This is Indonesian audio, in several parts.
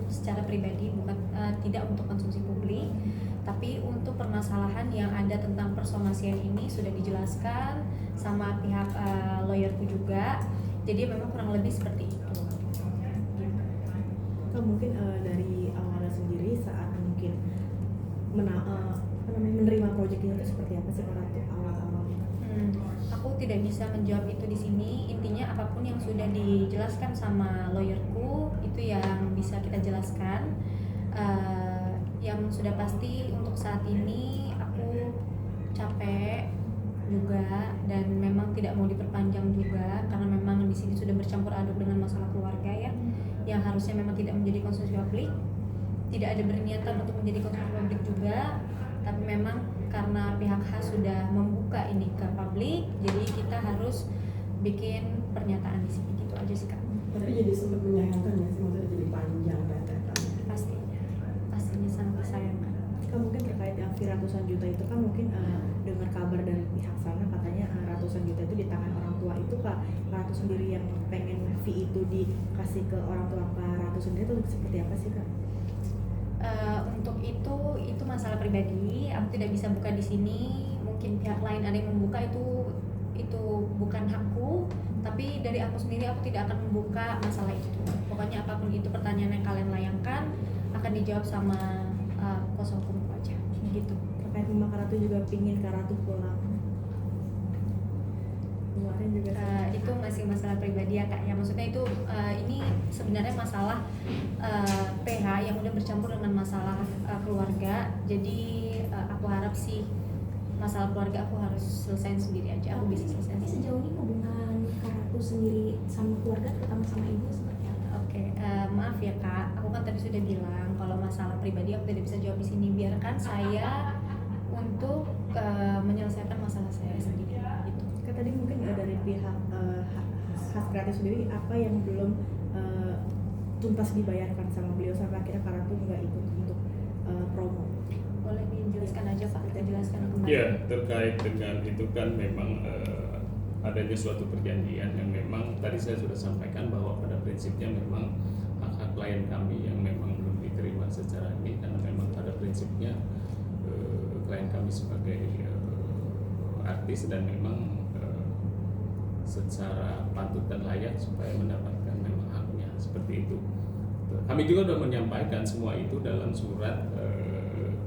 secara pribadi, bukan tidak untuk konsumsi publik, tapi untuk permasalahan yang ada tentang persomasian ini sudah dijelaskan sama pihak lawyerku juga. Jadi memang kurang lebih seperti itu. Atau mungkin dari awalnya sendiri saat mungkin menerima proyek ini itu seperti apa sih Kak Ratu awal-awal? Aku tidak bisa menjawab itu di sini. Intinya apapun yang sudah dijelaskan sama lawyerku itu yang bisa kita jelaskan. Yang sudah pasti untuk saat ini aku capek juga dan memang tidak mau diperpanjang juga karena memang di sini sudah bercampur aduk dengan masalah keluarga ya, yang harusnya memang tidak menjadi konsumsi publik. Tidak ada berniatan untuk menjadi konsumsi publik juga, tapi memang karena pihak H sudah membuka ini ke publik, jadi kita harus bikin pernyataan di sini, gitu aja sih Kak. Tapi jadi sempat menyayangkan ya sih, maksudnya jadi panjang rentetannya. Pastinya sangat disayangkan. Kan mungkin terkait yang fee ratusan juta itu kan mungkin dengar kabar dari pihak sana katanya ratusan juta itu di tangan orang tua. Itu Kak Ratu sendiri yang pengen fee itu dikasih ke orang tua Kak Ratu sendiri itu seperti apa sih Kak? Untuk itu masalah pribadi, aku tidak bisa buka di sini. Mungkin pihak lain ada yang membuka, itu bukan hakku, tapi dari aku sendiri aku tidak akan membuka masalah itu. Pokoknya apapun itu pertanyaan yang kalian layangkan akan dijawab sama kuasa hukumku aja, gitu. Terkait Mama Kak Ratu juga pingin Kak Ratu pulang. Kemarin juga itu masih masalah pribadi ya Kak. Ya maksudnya itu ini sebenarnya masalah PH yang udah bercampur dengan masalah keluarga. Jadi aku harap sih masalah keluarga aku harus selesaiin sendiri aja. Aku bisa selesaiin. Tapi sejauh ini hubungan Kak Ratu sendiri sama keluarga, terutama sama ibu, seperti apa? Oke, maaf ya Kak. Aku kan tadi sudah bilang kalau masalah pribadi aku tidak bisa jawab di sini. Biarkan saya untuk menyelesaikan masalah saya sendiri. Gitu. Kak tadi mungkin dari pihak Khas Kreatif sendiri apa yang belum tuntas dibayarkan sama beliau sampai akhirnya Kak Ratu nggak ikut untuk promo? Boleh dijelaskan aja Pak, kita jelaskan kembali. Ya, terkait dengan itu kan memang adanya suatu perjanjian yang memang tadi saya sudah sampaikan bahwa pada prinsipnya memang hak-hak klien kami yang memang belum diterima secara ini, karena memang pada prinsipnya klien kami sebagai artis dan memang secara patut dan layak supaya mendapatkan memang haknya seperti itu. Kami juga sudah menyampaikan semua itu dalam surat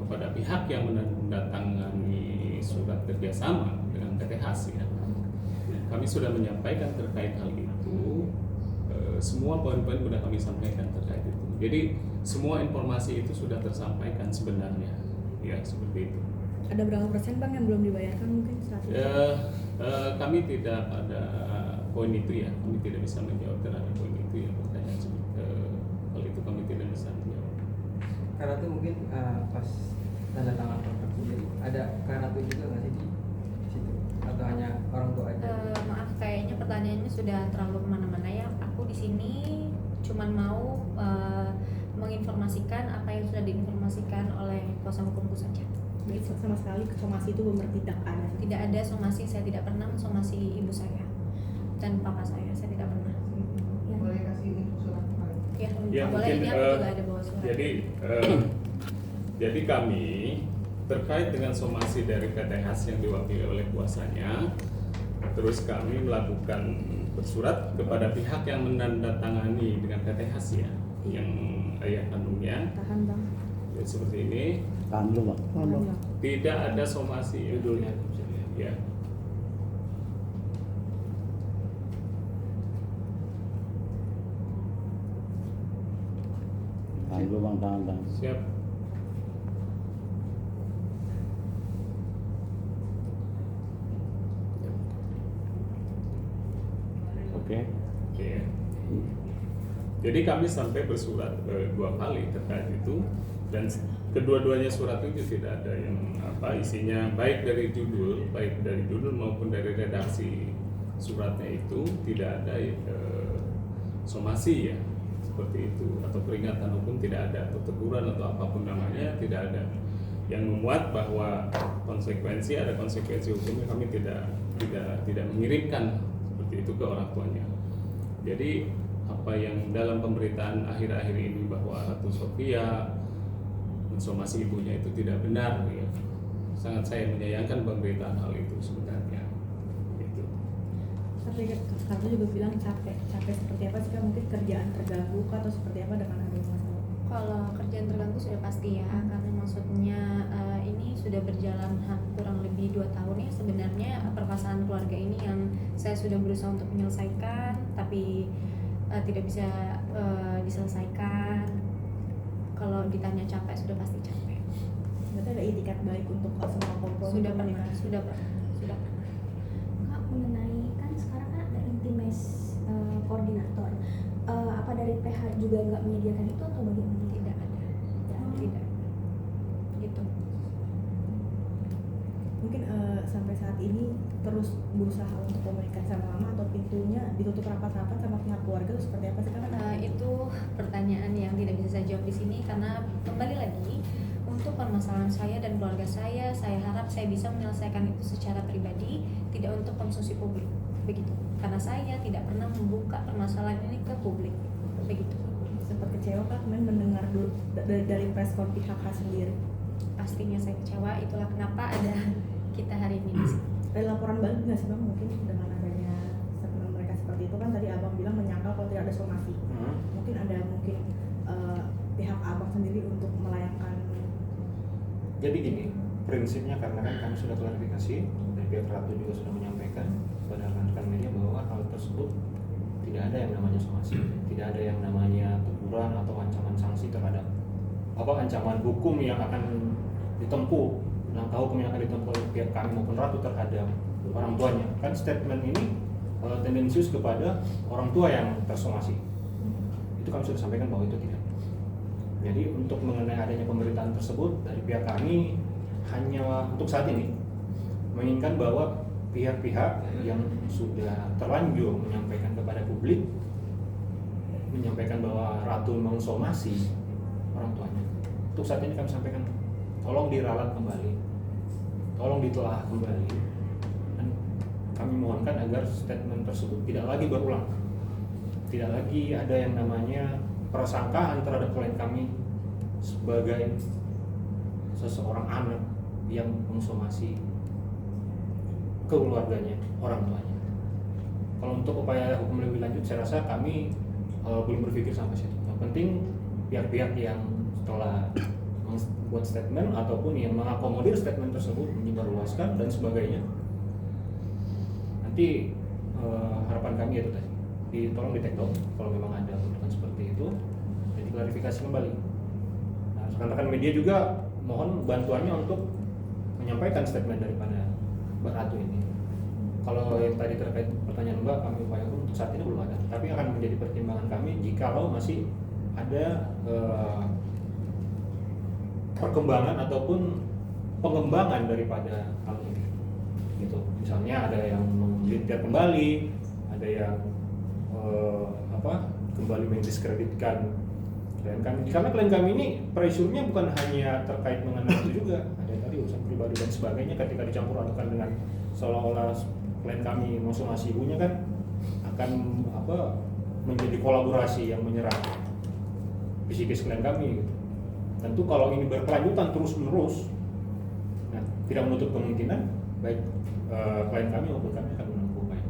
kepada pihak yang mendatangani surat kerjasama dengan PT HAS ya. Kami sudah menyampaikan terkait hal itu, semua poin-poin sudah kami sampaikan terkait itu. Jadi semua informasi itu sudah tersampaikan sebenarnya, ya seperti itu. Ada berapa persen Bang yang belum dibayarkan mungkin saat ini? Kami tidak ada poin itu ya, kami tidak bisa menjawab terhadap poin itu ya, pertanyaan hal itu kami tidak bisa menjawab. Karena itu mungkin pas tanda tangan kontrak sendiri ada karena itu juga nggak sih di situ atau hanya orang tua aja? Maaf, kayaknya pertanyaannya sudah terlalu kemana-mana ya. Aku di sini cuman mau menginformasikan apa yang sudah diinformasikan oleh kuasa hukumku saja. Jadi sama sekali somasi itu bertindak ada. Tidak ada somasi, saya tidak pernah mensomasi ibu saya dan papa saya tidak pernah. Boleh kasih surat Ya, boleh. Mungkin, Ini aku juga ada bawa surat. Jadi kami terkait dengan somasi dari PT HAS yang diwakili oleh kuasanya, terus kami melakukan bersurat kepada pihak yang menandatangani dengan PT HAS ya, yang ayah kandungnya. Tahan Bang. Ya, seperti ini. Tahan dulu Bang. Tidak ada somasi judulnya. Ya. Tahan dulu Bang, tahan. Siap. Oke. Oke. Jadi kami sampai bersurat 2 kali terkait itu, dan kedua-duanya surat itu tidak ada yang isinya baik dari judul maupun dari redaksi suratnya itu tidak ada somasi ya seperti itu, atau peringatan hukum tidak ada, atau teguran atau apapun namanya tidak ada yang memuat bahwa ada konsekuensi hukumnya. Kami tidak mengirimkan seperti itu ke orang tuanya. Jadi apa yang dalam pemberitaan akhir-akhir ini bahwa Ratu Sofia mensomasi ibunya itu tidak benar ya. Sangat saya menyayangkan pemberitaan hal itu sebenarnya. Gitu. Tapi kamu juga bilang capek seperti apa sih Kak? Mungkin kerjaan terganggu kah, atau seperti apa dengan adanya masalah? Kalau kerjaan terganggu sudah pasti ya, karena maksudnya ini sudah berjalan kurang lebih 2 tahun ya sebenarnya permasalahan keluarga ini yang saya sudah berusaha untuk menyelesaikan, tapi tidak bisa diselesaikan. Kalau ditanya capek, sudah pasti capek. Berarti ada itikat baik untuk semua komponen Sudah pernah, pernikahan. sudah pernah. Kak, mengenai kan sekarang kan ada intimacy koordinator. Apa dari PH juga nggak menyediakan itu atau bagaimana? Tidak ada. Tidak. Gitu. Mungkin sampai saat ini terus berusaha untuk komunikasi sama mama, atau pintunya ditutup rapat-rapat sama pihak keluarga itu seperti apa sih Kak? Itu pertanyaan yang tidak bisa saya jawab di sini karena kembali lagi untuk permasalahan saya dan keluarga saya harap saya bisa menyelesaikan itu secara pribadi, tidak untuk konsumsi publik, begitu. Karena saya tidak pernah membuka permasalahan ini ke publik, begitu. Sempat kecewa Kak kemarin mendengar dari press con pihak Kak sendiri. Pastinya saya kecewa, itulah kenapa ada kita hari ini di sini. Ada laporan balik nggak sih Bang, mungkin dengan adanya statement mereka seperti itu? Kan tadi Abang bilang menyangkal kalau tidak ada somasi. Mungkin ada pihak Abang sendiri untuk melayangkan. Jadi gini, prinsipnya karena kan kami sudah klarifikasi dari pihak Ratu juga sudah menyampaikan kepada rekan-rekan media bahwa hal tersebut tidak ada yang namanya somasi, tidak ada yang namanya teguran atau ancaman sanksi terhadap ancaman hukum yang akan ditempuh, langkah hukum yang akan ditempuh oleh pihak kami maupun Ratu terhadap orang tuanya. Kan statement ini tendensius kepada orang tua yang tersomasi. Itu kami sudah sampaikan bahwa itu tidak. Jadi untuk mengenai adanya pemberitaan tersebut dari pihak kami hanya untuk saat ini menginginkan bahwa pihak-pihak yang sudah terlanjur menyampaikan kepada publik, menyampaikan bahwa Ratu mensomasi orang tuanya. Untuk saat ini kami sampaikan, tolong diralat kembali, tolong ditelaah kembali, dan kami mohonkan agar statement tersebut tidak lagi berulang, tidak lagi ada yang namanya persangkaan terhadap klien kami sebagai seseorang anak yang mensomasi keluarganya, orang tuanya. Kalau untuk upaya hukum lebih lanjut, saya rasa kami belum berpikir sampai situ. Yang penting pihak-pihak yang setelah membuat statement ataupun yang mengakomodir statement tersebut menyebarluaskan dan sebagainya, nanti harapan kami itu tadi tolong di take down kalau memang ada keputusan seperti itu dan diklarifikasi kembali. Nah, rekan-rekan media juga mohon bantuannya untuk menyampaikan statement daripada Mbak Ratu ini. Kalau yang tadi terkait pertanyaan Mbak, kami upayakan untuk saat ini belum ada, tapi akan menjadi pertimbangan kami jikalau masih ada perkembangan ataupun pengembangan daripada hal ini. Gitu. Misalnya ada yang menggelintir kembali, ada yang kembali mendiskreditkan klien kami. Karena klien kami ini pressure-nya bukan hanya terkait mengenai itu juga, ada tadi urusan pribadi dan sebagainya. Ketika dicampur adukan dengan seolah-olah klien kami mensomasi ibunya kan akan menjadi kolaborasi yang menyerang psikis klien kami. Gitu. Tentu kalau ini berkelanjutan terus-menerus, nah, tidak menutup kemungkinan baik klien kami maupun kami akan menempuh upaya.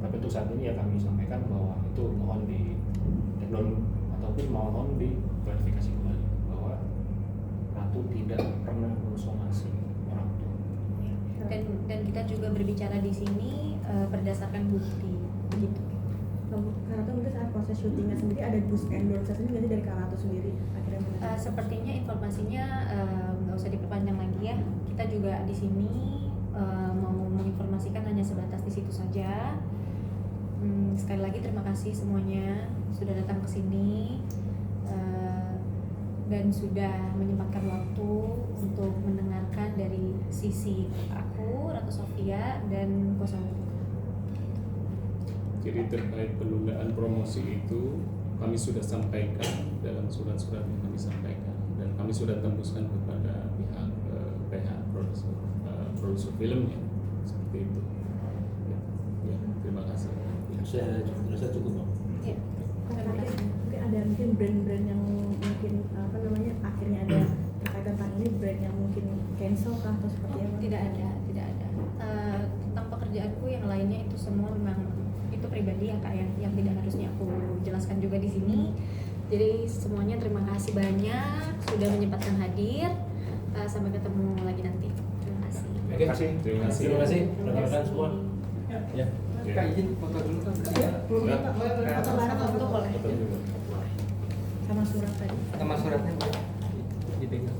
Tapi untuk saat ini ya kami sampaikan bahwa itu mohon di take down ataupun mohon diklarifikasi kembali bahwa Ratu tidak pernah mensomasi orang tua. Dan kita juga berbicara di sini berdasarkan bukti, begitu. Kak Ratu mungkin saat proses syutingnya sendiri ada boost endorse sendiri nggak sih dari Kak Ratu sendiri akhirnya? Sepertinya informasinya nggak usah diperpanjang lagi ya. Kita juga di sini mau menginformasikan hanya sebatas di situ saja. Sekali lagi terima kasih semuanya sudah datang ke sini dan sudah menyempatkan waktu untuk mendengarkan dari sisi aku, Ratu Sofia, dan kuasa hukum. Jadi terkait penundaan promosi itu kami sudah sampaikan dalam surat-surat yang kami sampaikan dan kami sudah tembuskan kepada pihak PH produser filmnya seperti itu. Ya, terima kasih. Saya rasa cukup Bang. Ya. Terima kasih. Mungkin ada mungkin brand-brand yang mungkin apa namanya akhirnya ada terkait tentang ini brand yang mungkin cancel kah atau seperti apa? Tidak ada, tidak ada. Tentang pekerjaanku yang lainnya itu semua memang itu pribadi ya kak ya, yang tidak harusnya aku jelaskan juga di sini. Jadi semuanya terima kasih banyak sudah menyempatkan hadir. Sampai ketemu lagi nanti. Terima kasih. Terima kasih. Terima kasih. Terima kasih rekan-rekan semua. Ya. Kak izin foto dulu kan. Foto boleh. Betul juga. Sama surat tadi. Sama suratnya dipegang.